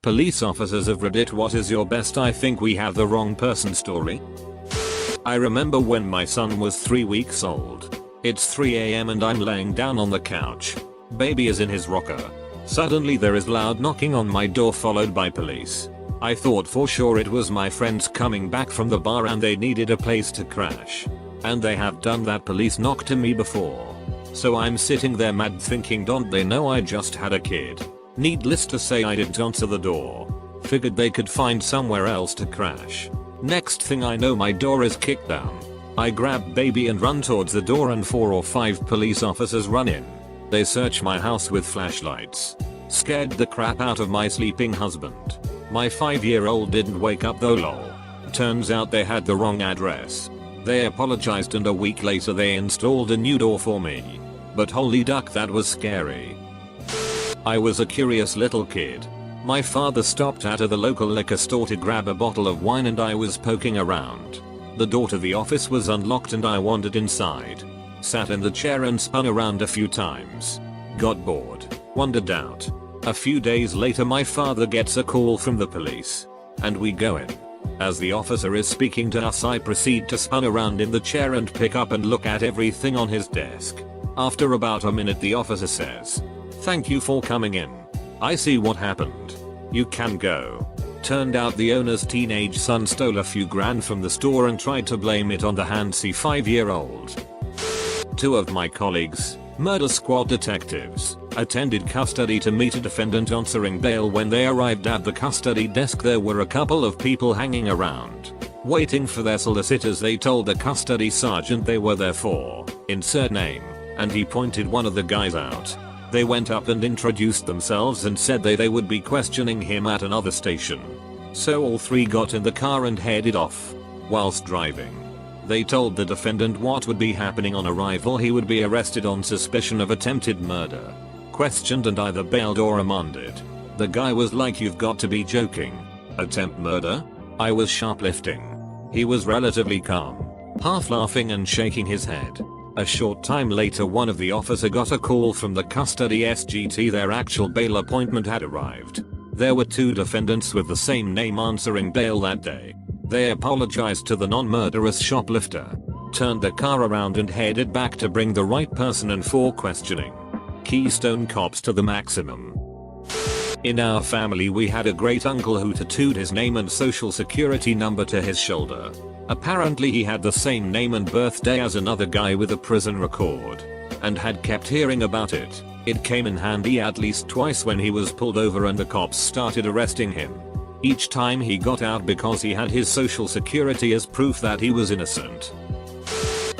Police officers of Reddit, what is your best I think we have the wrong person story? I remember when my son was 3 weeks old. It's 3 AM and I'm laying down on the couch. Baby is in his rocker. Suddenly there is loud knocking on my door followed by police. I thought for sure it was my friends coming back from the bar and they needed a place to crash. And they have done that, police knocked to me before. So I'm sitting there mad thinking, don't they know I just had a kid? Needless to say I didn't answer the door. Figured they could find somewhere else to crash. Next thing I know my door is kicked down. I grab baby and run towards the door and 4 or 5 police officers run in. They search my house with flashlights. Scared the crap out of my sleeping husband. My 5-year-old didn't wake up though, lol. Turns out they had the wrong address. They apologized and a week later they installed a new door for me. But holy duck, that was scary. I was a curious little kid. My father stopped at the local liquor store to grab a bottle of wine and I was poking around. The door to the office was unlocked and I wandered inside. Sat in the chair and spun around a few times. Got bored. Wandered out. A few days later my father gets a call from the police. And we go in. As the officer is speaking to us I proceed to spun around in the chair and pick up and look at everything on his desk. After about a minute the officer says, "Thank you for coming in. I see what happened. You can go." Turned out the owner's teenage son stole a few grand from the store and tried to blame it on the handsy 5-year-old. 2 of my colleagues, murder squad detectives, attended custody to meet a defendant answering bail. When they arrived at the custody desk there were a couple of people hanging around. Waiting for their solicitors. They told the custody sergeant they were there for insert name, and he pointed one of the guys out. They went up and introduced themselves and said they would be questioning him at another station. So all 3 got in the car and headed off. Whilst driving, they told the defendant what would be happening on arrival. He would be arrested on suspicion of attempted murder, questioned and either bailed or remanded. The guy was like, "You've got to be joking. Attempt murder?" I was shoplifting. He was relatively calm, half laughing and shaking his head. A short time later one of the officer got a call from the custody SGT. Their actual bail appointment had arrived. There were 2 defendants with the same name answering bail that day. They apologized to the non-murderous shoplifter, turned the car around and headed back to bring the right person in for questioning. Keystone Cops to the maximum. In our family we had a great uncle who tattooed his name and social security number to his shoulder. Apparently he had the same name and birthday as another guy with a prison record, and had kept hearing about it. It came in handy at least twice when he was pulled over and the cops started arresting him. Each time he got out because he had his social security as proof that he was innocent.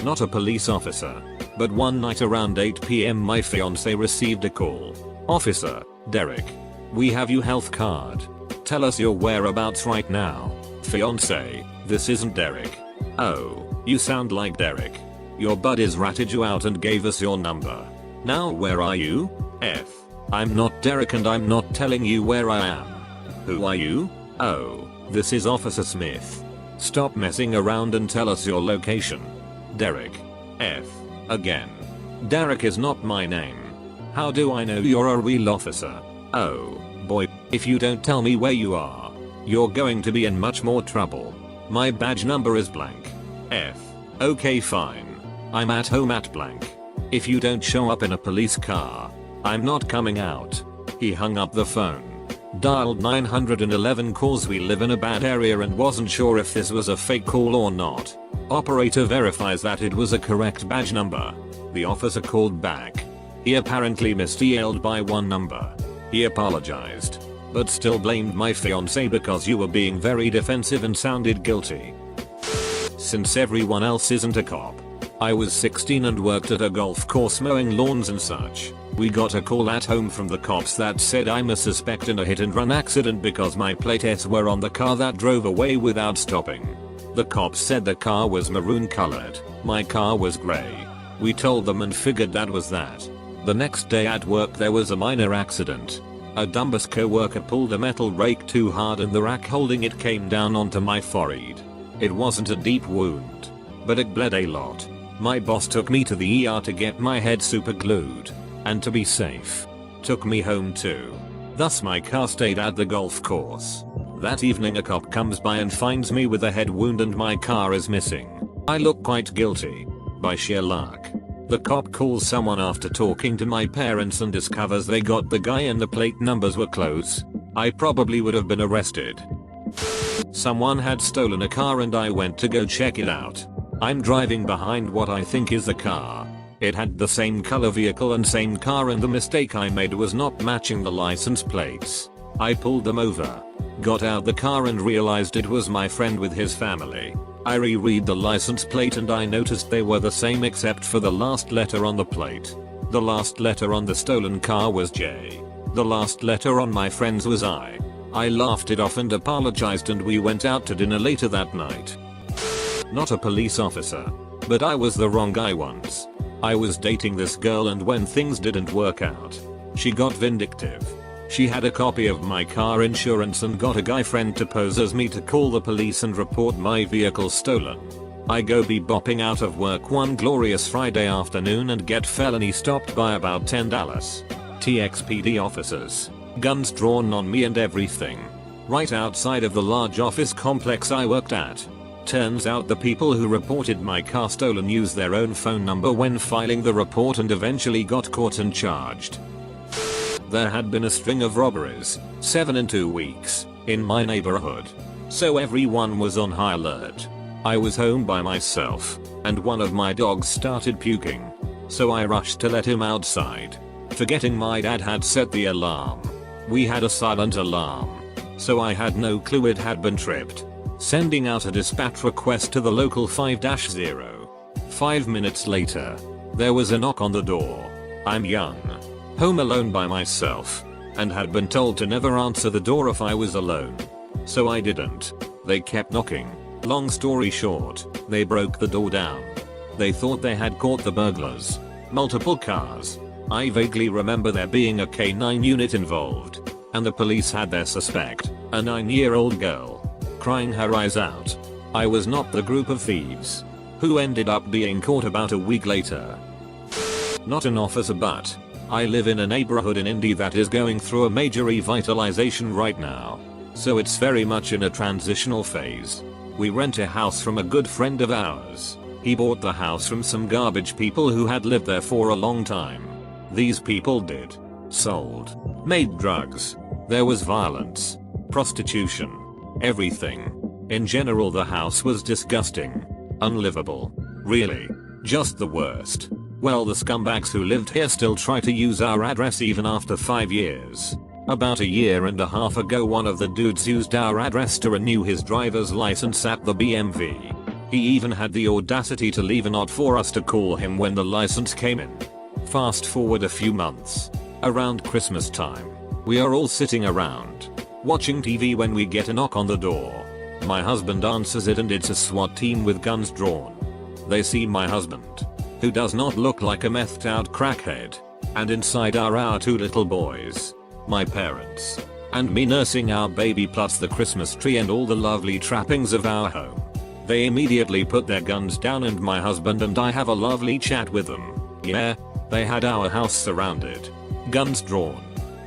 Not a police officer, but one night around 8 PM my fiance received a call. "Officer Derek, we have your health card. Tell us your whereabouts right now." Fiance: "This isn't Derek." "Oh, you sound like Derek. Your buddies ratted you out and gave us your number. Now where are you?" I'm not Derek and I'm not telling you where I am." "Who are you?" "Oh, this is Officer Smith. Stop messing around and tell us your location." Derek: Again. Derek is not my name. How do I know you're a real officer? Oh, boy, if you don't tell me where you are, you're going to be in much more trouble. My badge number is blank. Okay, fine. I'm at home at blank. If you don't show up in a police car, I'm not coming out. He hung up the phone. Dialed 911 calls. We live in a bad area and wasn't sure if this was a fake call or not. Operator verifies that it was a correct badge number. The officer called back. He apparently misdialed by 1 number. He apologized, but still blamed my fiance because you were being very defensive and sounded guilty. Since everyone else isn't a cop, I was 16 and worked at a golf course mowing lawns and such. We got a call at home from the cops that said I'm a suspect in a hit and run accident because my plates were on the car that drove away without stopping. The cops said the car was maroon colored, my car was gray. We told them and figured that was that. The next day at work there was a minor accident. A dumbass co-worker pulled a metal rake too hard and the rack holding it came down onto my forehead. It wasn't a deep wound, but it bled a lot. My boss took me to the ER to get my head super glued, and to be safe, took me home too. Thus my car stayed at the golf course. That evening a cop comes by and finds me with a head wound and my car is missing. I look quite guilty. By sheer luck, the cop calls someone after talking to my parents and discovers they got the guy and the plate numbers were close. I probably would have been arrested. Someone had stolen a car and I went to go check it out. I'm driving behind what I think is the car. It had the same color vehicle and same car, and the mistake I made was not matching the license plates. I pulled them over, got out the car and realized it was my friend with his family. I reread the license plate and I noticed they were the same except for the last letter on the plate. The last letter on the stolen car was J. The last letter on my friend's was I. I laughed it off and apologized and we went out to dinner later that night. Not a police officer, but I was the wrong guy once. I was dating this girl and when things didn't work out, she got vindictive. She had a copy of my car insurance and got a guy friend to pose as me to call the police and report my vehicle stolen. I go bebopping out of work one glorious Friday afternoon and get felony stopped by about 10 Dallas TXPD officers. Guns drawn on me and everything. Right outside of the large office complex I worked at. Turns out the people who reported my car stolen used their own phone number when filing the report and eventually got caught and charged. There had been a string of robberies, 7 in 2 weeks, in my neighborhood. So everyone was on high alert. I was home by myself, and one of my dogs started puking. So I rushed to let him outside, forgetting my dad had set the alarm. We had a silent alarm, so I had no clue it had been tripped. Sending out a dispatch request to the local 5-0. 5 minutes later, there was a knock on the door. I'm young, home alone by myself, and had been told to never answer the door if I was alone. So I didn't. They kept knocking. Long story short, they broke the door down. They thought they had caught the burglars. Multiple cars. I vaguely remember there being a K9 unit involved, and the police had their suspect, a 9-year-old girl, crying her eyes out. I was not the group of thieves, who ended up being caught about a week later. Not an officer, but I live in a neighborhood in Indy that is going through a major revitalization right now. So it's very much in a transitional phase. We rent a house from a good friend of ours. He bought the house from some garbage people who had lived there for a long time. These people sold, made drugs. There was violence, prostitution, everything. In general the house was disgusting. Unlivable. Really. Just the worst. Well, the scumbags who lived here still try to use our address even after 5 years. About a year and a half ago one of the dudes used our address to renew his driver's license at the BMV. He even had the audacity to leave a note for us to call him when the license came in. Fast forward a few months. Around Christmas time. We are all sitting around, watching TV when we get a knock on the door. My husband answers it and it's a SWAT team with guns drawn. They see my husband, who does not look like a methed out crackhead, and inside are our 2 little boys, my parents, and me nursing our baby plus the Christmas tree and all the lovely trappings of our home. They immediately put their guns down and my husband and I have a lovely chat with them. Yeah, they had our house surrounded, guns drawn,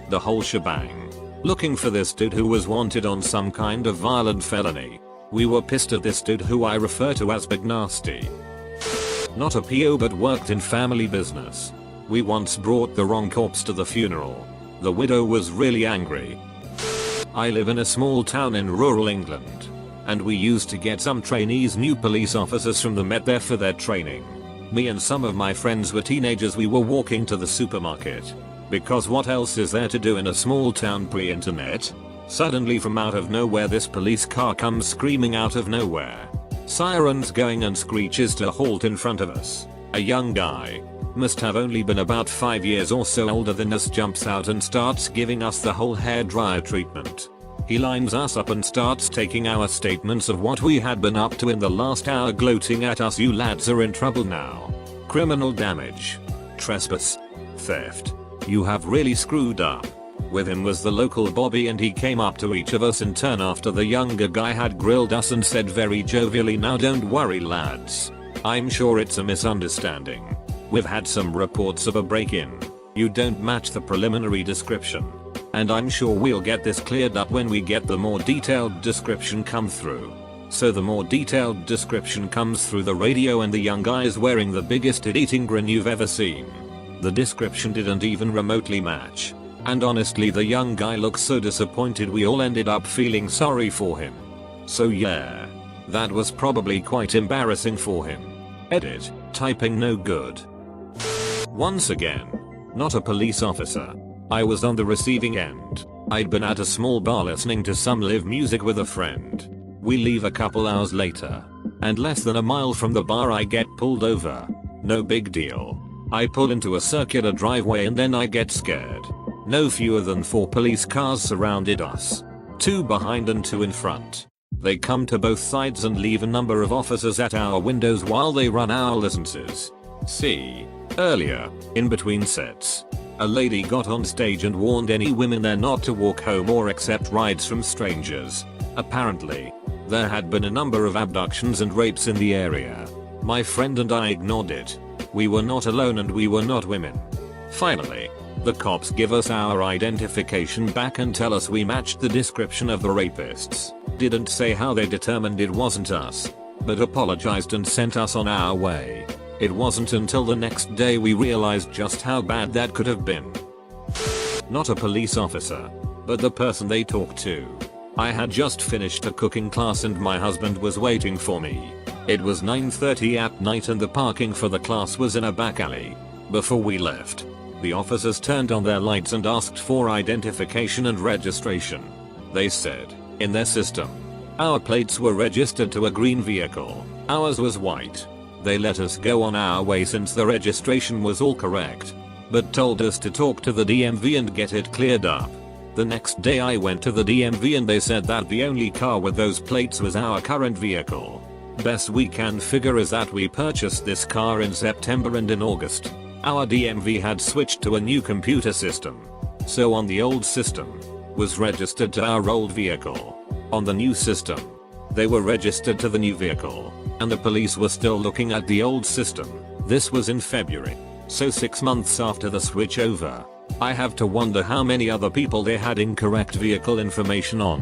the whole shebang, looking for this dude who was wanted on some kind of violent felony. We were pissed at this dude who I refer to as Big Nasty. Not a PO but worked in family business. We once brought the wrong corpse to the funeral. The widow was really angry. I live in a small town in rural England, and we used to get some trainees new police officers from the Met there for their training. Me and some of my friends were teenagers. We were walking to the supermarket, because what else is there to do in a small town pre-internet? Suddenly from out of nowhere this police car comes screaming out of nowhere. Sirens going and screeches to halt in front of us. A young guy, must have only been about 5 years or so older than us, jumps out and starts giving us the whole hairdryer treatment. He lines us up and starts taking our statements of what we had been up to in the last hour, gloating at us. You lads are in trouble now. Criminal damage, trespass, theft. You have really screwed up. With him was the local Bobby and he came up to each of us in turn after the younger guy had grilled us and said very jovially, "Now don't worry lads. I'm sure it's a misunderstanding. We've had some reports of a break-in. You don't match the preliminary description. And I'm sure we'll get this cleared up when we get the more detailed description come through. So the more detailed description comes through the radio and the young guy is wearing the biggest eating grin you've ever seen. The description didn't even remotely match. And honestly the young guy looks so disappointed we all ended up feeling sorry for him. So yeah. That was probably quite embarrassing for him. Edit. Typing no good. Once again. Not a police officer. I was on the receiving end. I'd been at a small bar listening to some live music with a friend. We leave a couple hours later. And less than a mile from the bar I get pulled over. No big deal. I pull into a circular driveway and then I get scared. No fewer than 4 police cars surrounded us. 2 behind and 2 in front. They come to both sides and leave a number of officers at our windows while they run our licenses. See. Earlier, in between sets, a lady got on stage and warned any women there not to walk home or accept rides from strangers. Apparently, there had been a number of abductions and rapes in the area. My friend and I ignored it. We were not alone and we were not women. Finally, the cops give us our identification back and tell us we matched the description of the rapists. Didn't say how they determined it wasn't us, but apologized and sent us on our way. It wasn't until the next day we realized just how bad that could have been. Not a police officer, but the person they talked to. I had just finished a cooking class and my husband was waiting for me. It was 9:30 at night and the parking for the class was in a back alley. Before we left, the officers turned on their lights and asked for identification and registration. They said, in their system, our plates were registered to a green vehicle, ours was white. They let us go on our way since the registration was all correct, but told us to talk to the DMV and get it cleared up. The next day I went to the DMV and they said that the only car with those plates was our current vehicle. Best we can figure is that we purchased this car in September and in August, our DMV had switched to a new computer system. So on the old system, was registered to our old vehicle. On the new system, they were registered to the new vehicle, and the police were still looking at the old system. This was in February, so 6 months after the switch over. I have to wonder how many other people they had incorrect vehicle information on.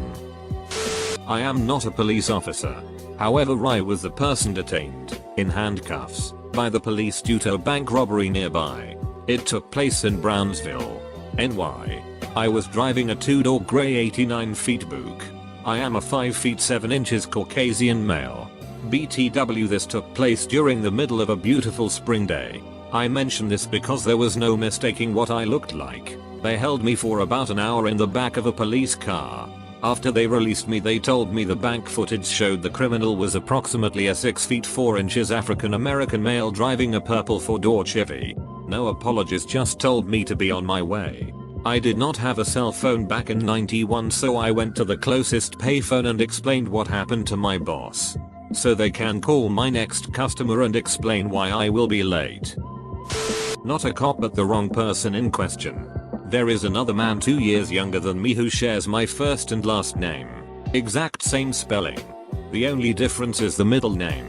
I am not a police officer. However, I was the person detained, in handcuffs, by the police due to a bank robbery nearby. It took place in Brownsville, NY. I was driving a 2-door grey 89 feet Buick. I am a 5 feet 7 inches Caucasian male. BTW, this took place during the middle of a beautiful spring day. I mention this because there was no mistaking what I looked like. They held me for about an hour in the back of a police car. After they released me they told me the bank footage showed the criminal was approximately a 6 feet 4 inches African American male driving a purple 4-door Chevy. No apologies, just told me to be on my way. I did not have a cell phone back in '91, so I went to the closest payphone and explained what happened to my boss, so they can call my next customer and explain why I will be late. Not a cop but the wrong person in question. There is another man 2 years younger than me who shares my first and last name. Exact same spelling. The only difference is the middle name.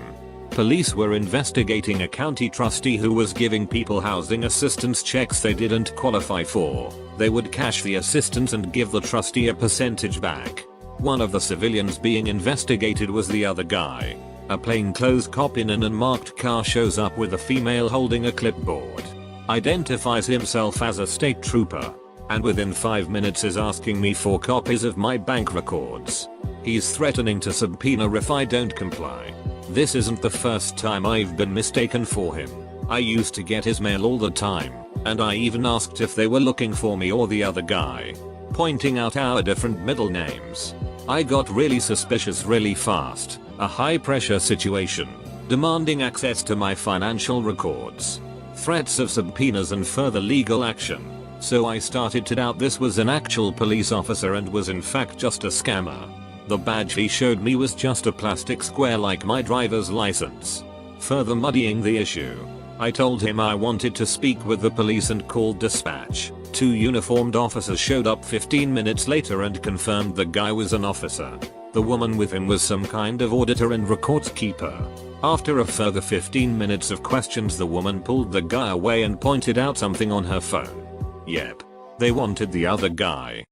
Police were investigating a county trustee who was giving people housing assistance checks they didn't qualify for. They would cash the assistance and give the trustee a percentage back. One of the civilians being investigated was the other guy. A plainclothes cop in an unmarked car shows up with a female holding a clipboard. Identifies himself as a state trooper, and within 5 minutes is asking me for copies of my bank records. He's threatening to subpoena if I don't comply. This isn't the first time I've been mistaken for him. I used to get his mail all the time, and I even asked if they were looking for me or the other guy, pointing out our different middle names. I got really suspicious really fast. A high pressure situation, demanding access to my financial records, threats of subpoenas and further legal action. So I started to doubt this was an actual police officer and was in fact just a scammer. The badge he showed me was just a plastic square like my driver's license. Further muddying the issue, I told him I wanted to speak with the police and called dispatch. 2 uniformed officers showed up 15 minutes later and confirmed the guy was an officer. The woman with him was some kind of auditor and records keeper. After a further 15 minutes of questions, the woman pulled the guy away and pointed out something on her phone. Yep. They wanted the other guy.